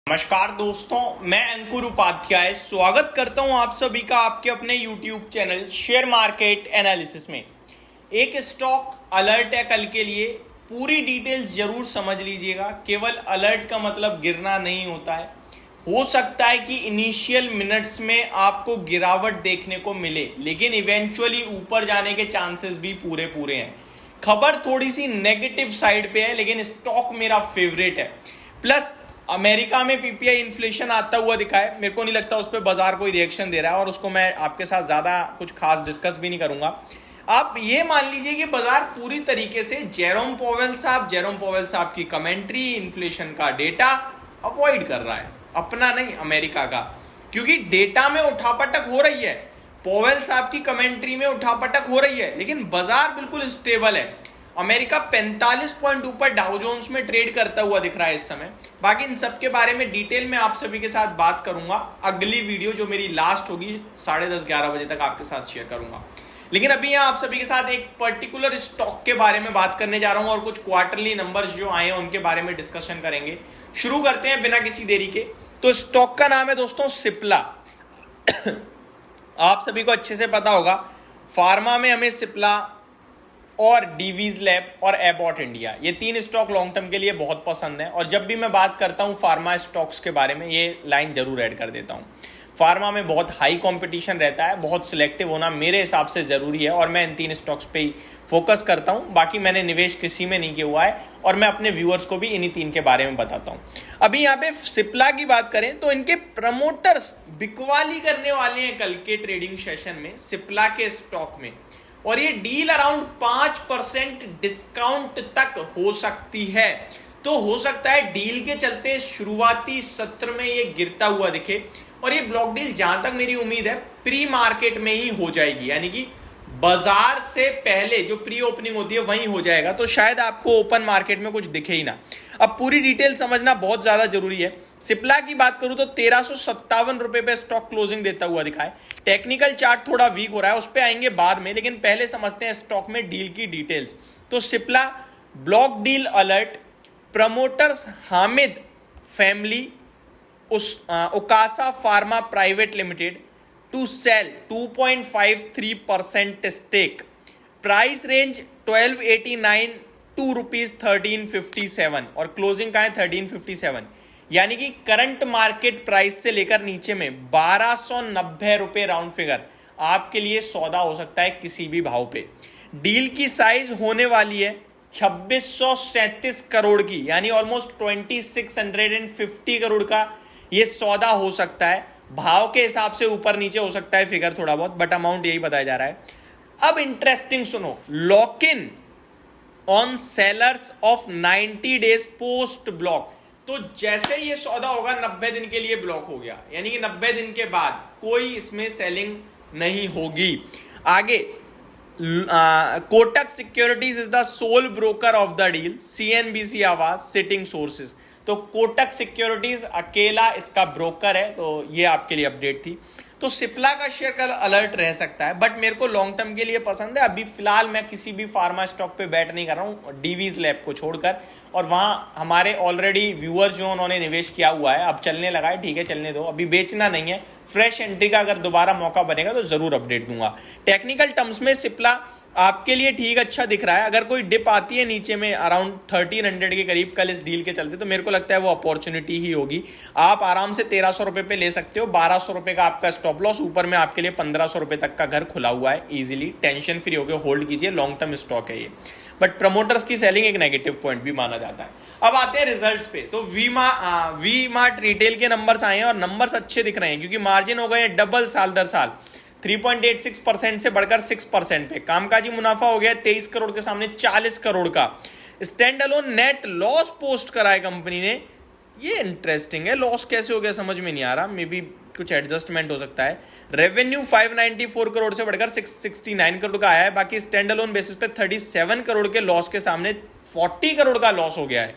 नमस्कार दोस्तों, मैं अंकुर उपाध्याय स्वागत करता हूं आप सभी का आपके अपने YouTube channel share market analysis में। एक स्टॉक अलर्ट है कल के लिए, पूरी डिटेल्स जरूर समझ लीजिएगा। केवल अलर्ट का मतलब गिरना नहीं होता है। हो सकता है कि इनिशियल मिनट्स में आपको गिरावट देखने को मिले, लेकिन इवेंचुअली ऊपर जाने के चांसेस भी पूरे हैं। खबर थोड़ी सी नेगेटिव साइड पे है, लेकिन स्टॉक मेरा फेवरेट है। प्लस अमेरिका में पीपीआई इन्फ्लेशन आता हुआ दिखा है। मेरे को नहीं लगता उस पर बाजार कोई रिएक्शन दे रहा है, और उसको मैं आपके साथ ज़्यादा कुछ खास डिस्कस भी नहीं करूंगा। आप ये मान लीजिए कि बाजार पूरी तरीके से जेरोम पोवेल साहब की कमेंट्री, इन्फ्लेशन का डेटा अवॉइड कर रहा है, अपना नहीं अमेरिका का, क्योंकि डेटा में उठापटक हो रही है, पोवेल साहब की कमेंट्री में उठापटक हो रही है, लेकिन बाजार बिल्कुल स्टेबल है। अमेरिका 45 पॉइंट ऊपर डाउ जोन्स में ट्रेड करता हुआ दिख रहा है इस समय। बाकी इन सब के बारे में डिटेल में आप सभी के साथ बात करूंगा अगली वीडियो, जो मेरी लास्ट होगी 10:30-11 बजे तक आपके साथ शेयर करूंगा। लेकिन अभी यहाँ आप सभी के साथ एक पर्टिकुलर स्टॉक के बारे में बात करने जा रहा हूँ, और कुछ क्वार्टरली नंबर्स जो आए हैं उनके बारे में डिस्कशन करेंगे। शुरू करते हैं बिना किसी देरी के। तो स्टॉक का नाम है दोस्तों सिप्ला। आप सभी को अच्छे से पता होगा, फार्मा में हमें सिप्ला और डीवीज लैब और एबॉट इंडिया, ये तीन स्टॉक लॉन्ग टर्म के लिए बहुत पसंद है। और जब भी मैं बात करता हूँ फार्मा स्टॉक्स के बारे में, ये लाइन जरूर ऐड कर देता हूँ। फार्मा में बहुत हाई कंपटीशन रहता है, बहुत सिलेक्टिव होना मेरे हिसाब से ज़रूरी है, और मैं इन तीन स्टॉक्स पे ही फोकस करता हूँ। बाकी मैंने निवेश किसी में नहीं किया हुआ है, और मैं अपने व्यूअर्स को भी इन्हीं तीन के बारे में बताता हूँ। अभी यहाँ पे सिप्ला की बात करें तो इनके प्रमोटर्स बिकवाली करने वाले हैं कल के ट्रेडिंग सेशन में सिप्ला के स्टॉक में, और ये डील अराउंड 5% डिस्काउंट तक हो सकती है। तो हो सकता है डील के चलते शुरुआती सत्र में ये गिरता हुआ दिखे, और ये ब्लॉक डील जहां तक मेरी उम्मीद है प्री मार्केट में ही हो जाएगी, यानी कि बाजार से पहले जो प्री ओपनिंग होती है वहीं हो जाएगा। तो शायद आपको ओपन मार्केट में कुछ दिखे ही ना। अब पूरी डिटेल समझना बहुत ज्यादा जरूरी है। सिप्ला की बात करूं तो 1357 रुपए पे स्टॉक क्लोजिंग देता हुआ दिखा है। टेक्निकल चार्ट थोड़ा वीक हो रहा है, उस पर आएंगे बाद में, लेकिन पहले समझते हैं स्टॉक में डील की डिटेल्स। तो Cipla block deal alert, promoters Hamied family Okasa pharma private limited to sell 2.53% stake, price range 1289 to ₹1357, और क्लोजिंग का है 1357, यानी कि करंट मार्केट प्राइस से लेकर नीचे में 1290 रुपए राउंड फिगर आपके लिए सौदा हो सकता है किसी भी भाव पे। डील की साइज होने वाली है 2637 करोड़ की, यानी ऑलमोस्ट 2650 करोड़ का ये सौदा हो सकता है। भाव के हिसाब से ऊपर नीचे हो सकता है फिगर थोड़ा बहुत, बट अमाउंट यही बताया जा रहा है। अब इंटरेस्टिंग सुनो, lock in on sellers of 90 days post block. तो जैसे ये सौदा होगा 90 दिन के लिए ब्लॉक हो गया, यानी कि 90 दिन के बाद कोई इसमें सेलिंग नहीं होगी। आगे Kotak Securities is the sole broker of the deal, CNBC Awaaz citing sources. तो कोटक सिक्योरिटीज अकेला इसका ब्रोकर है। तो ये आपके लिए अपडेट थी। तो सिप्ला का शेयर कल अलर्ट रह सकता है, बट मेरे को लॉन्ग टर्म के लिए पसंद है। अभी फिलहाल मैं किसी भी फार्मा स्टॉक पे बैट नहीं कर रहा हूँ, डीवीज लैब को छोड़कर। और वहाँ हमारे ऑलरेडी व्यूअर्स जो उन्होंने निवेश किया हुआ है, अब चलने लगा है, ठीक है चलने दो, अभी बेचना नहीं है। फ्रेश एंट्री का अगर दोबारा मौका बनेगा तो जरूर अपडेट दूंगा। टेक्निकल टर्म्स में सिप्ला आपके लिए ठीक अच्छा दिख रहा है। अगर कोई डिप आती है नीचे में अराउंड 1300 के करीब कल इस डील के चलते, तो मेरे को लगता है वो अपॉर्चुनिटी ही होगी। आप आराम से 1300 रुपए पे ले सकते हो। 1200 रुपए का आपका स्टॉप लॉस, ऊपर में आपके लिए 1500 रुपए तक का घर खुला हुआ है। इजीली टेंशन फ्री होकर होल्ड कीजिए, लॉन्ग टर्म स्टॉक है ये। बट प्रमोटर्स की सेलिंग एक नेगेटिव पॉइंट भी माना जाता है। अब आते हैं रिजल्ट्स पे। तो वी मार्ट रिटेल के नंबर्स आए हैं, और नंबर्स अच्छे दिख रहे हैं, क्योंकि मार्जिन हो गए डबल साल दर साल, 3.86% से बढ़कर 6% पे। कामकाजी मुनाफा हो गया 23 करोड़ के सामने 40 करोड़ का। Stand alone net loss post करा है कंपनी ने। ये इंटरेस्टिंग है, लॉस कैसे हो गया समझ में नहीं आ रहा, मे बी कुछ एडजस्टमेंट हो सकता है। रेवेन्यू 594 करोड़ से बढ़कर 669 करोड़ का आया है। बाकी स्टैंड अलोन बेसिस पे 37 करोड़ के लॉस के सामने 40 करोड़ का लॉस हो गया है।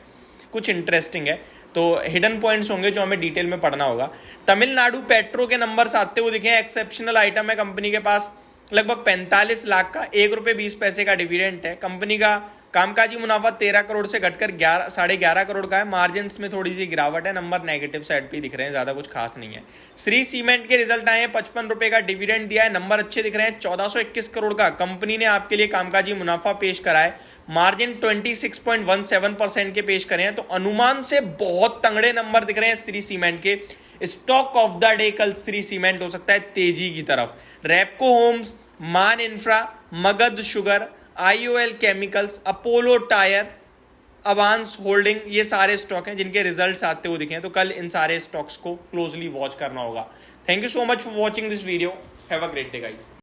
कुछ इंटरेस्टिंग है। तो हिडन पॉइंट्स होंगे जो हमें डिटेल में पढ़ना होगा। तमिलनाडु पेट्रो के नंबर्स आते हुए दिखे। एक्सेप्शनल आइटम है कंपनी के पास लगभग 45 लाख का, ₹1.20 का डिविडेंड है। कंपनी का कामकाजी मुनाफा 13 करोड़ से घटकर 11.5 करोड़ का है। मार्जिन में थोड़ी सी गिरावट है, नंबर नेगेटिव साइड पे दिख रहे हैं, ज्यादा कुछ खास नहीं है। श्री सीमेंट के रिजल्ट आए हैं, 55 रुपए का डिविडेंड दिया है, नंबर अच्छे दिख रहे हैं। 1421 करोड़ का कंपनी ने आपके लिए कामकाजी मुनाफा पेश करा है, मार्जिन 26.17% के पेश करे हैं, तो अनुमान से बहुत तंगड़े नंबर दिख रहे हैं श्री सीमेंट के। स्टॉक ऑफ द डे कल श्री सीमेंट हो सकता है तेजी की तरफ। Repco homes, Man infra, Magadh sugar, IOL chemicals, Apollo tyre, अवांस होल्डिंग, ये सारे स्टॉक हैं जिनके रिजल्ट्स आते हुए दिखे हैं, तो कल इन सारे स्टॉक्स को क्लोजली वॉच करना होगा। Thank you so much for watching this video. Have a great day guys.